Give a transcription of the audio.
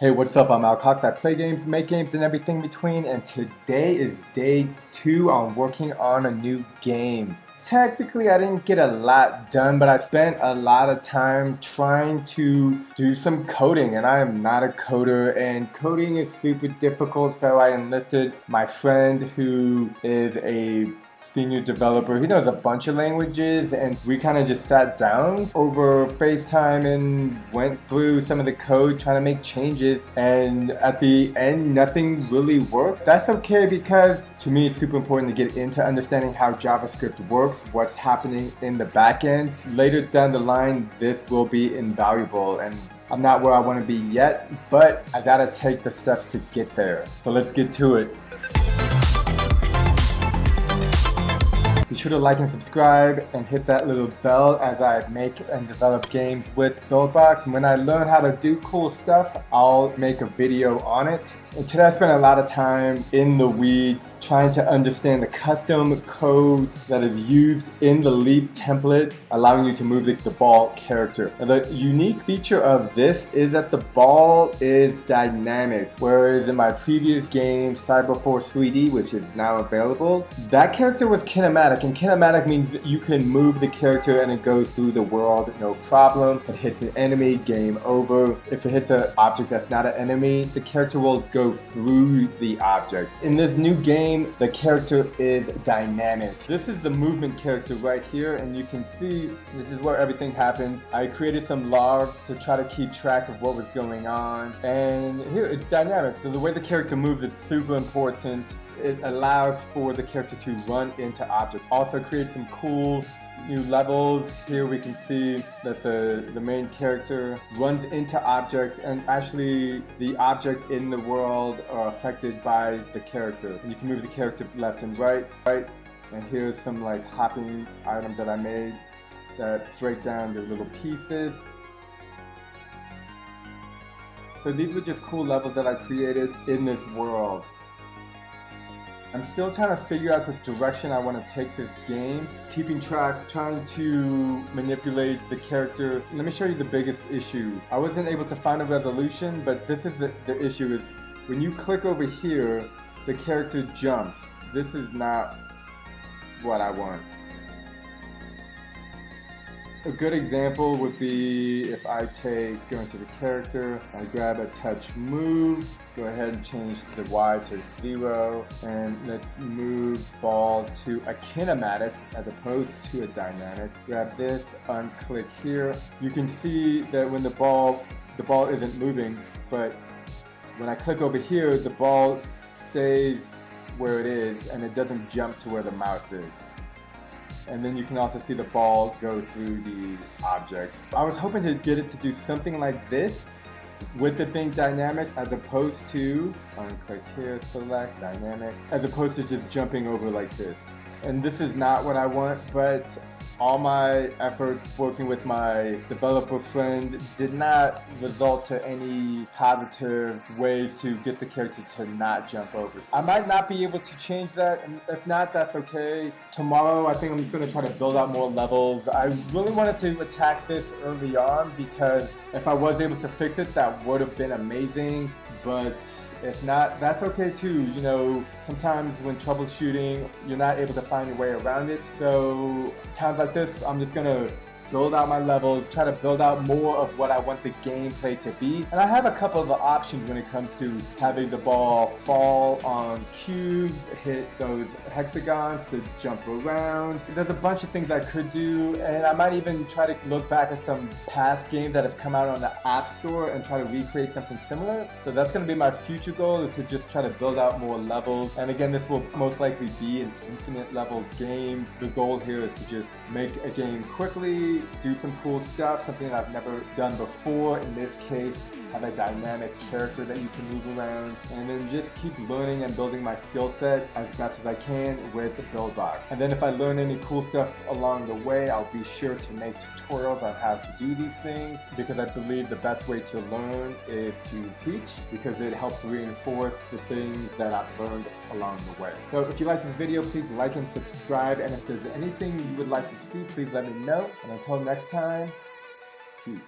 Hey, what's up? I'm Al Cox. I play games, make games, and everything between, and today is day 2 on working on a new game. Technically, I didn't get a lot done, but I spent a lot of time trying to do some coding, and I am not a coder, and coding is super difficult, so I enlisted my friend who is a senior developer. He knows a bunch of languages, and we kind of just sat down over FaceTime and went through some of the code trying to make changes, and at the end nothing really worked. That's okay, because to me it's super important to get into understanding how JavaScript works, what's happening in the back end. Later down the line this will be invaluable, and I'm not where I want to be yet, but I gotta take the steps to get there. So let's get to it. Be sure to like and subscribe and hit that little bell as I make and develop games with Buildbox. And when I learn how to do cool stuff, I'll make a video on it. And today I spent a lot of time in the weeds trying to understand the custom code that is used in the Leap template, allowing you to move the ball character. Now, the unique feature of this is that the ball is dynamic, whereas in my previous game, Cyber Force 3D, which is now available, that character was kinematic, and kinematic means that you can move the character and it goes through the world, no problem. If it hits an enemy, game over. If it hits an object that's not an enemy, the character will go through the object. In this new game, the character is dynamic. This is the movement character right here, and you can see this is where everything happens. I created some logs to try to keep track of what was going on, and here it's dynamic. So the way the character moves is super important. It allows for the character to run into objects. Also create some cool new levels. Here we can see that the main character runs into objects, and actually the objects in the world are affected by the character. And you can move the character left and right. And here's some like hopping items that I made that break down the little pieces. So these were just cool levels that I created in this world. I'm still trying to figure out the direction I want to take this game, keeping track, trying to manipulate the character. Let me show you the biggest issue. I wasn't able to find a resolution, but this is the issue is when you click over here, the character jumps. This is not what I want. A good example would be if I go into the character, I grab a touch move, go ahead and change the Y to 0, and let's move ball to a kinematic as opposed to a dynamic. Grab this, unclick here. You can see that when the ball isn't moving, but when I click over here, the ball stays where it is and it doesn't jump to where the mouse is. And then you can also see the ball go through the object. I was hoping to get it to do something like this with it being dynamic, as opposed to, unclick here, select dynamic, as opposed to just jumping over like this. And this is not what I want, but all my efforts working with my developer friend did not result to any positive ways to get the character to not jump over. I might not be able to change that, and if not, that's okay. Tomorrow, I think I'm just going to try to build out more levels. I really wanted to attack this early on, because if I was able to fix it, that would have been amazing, but if not, that's okay too. You know, sometimes when troubleshooting, you're not able to find your way around it. So times like this, I'm just gonna build out my levels, try to build out more of what I want the gameplay to be. And I have a couple of options when it comes to having the ball fall on cubes, hit those hexagons to jump around. There's a bunch of things I could do, and I might even try to look back at some past games that have come out on the App Store and try to recreate something similar. So that's going to be my future goal, is to just try to build out more levels. And again, this will most likely be an infinite level game. The goal here is to just make a game quickly, do some cool stuff, something that I've never done before. In this case, have a dynamic character that you can move around, and then just keep learning and building my skill set as best as I can with the Buildbox. And then if I learn any cool stuff along the way, I'll be sure to make tutorials on how to do these things, because I believe the best way to learn is to teach, because it helps reinforce the things that I've learned along the way. So if you like this video, please like and subscribe, and if there's anything you would like to see, please let me know. And until next time, peace.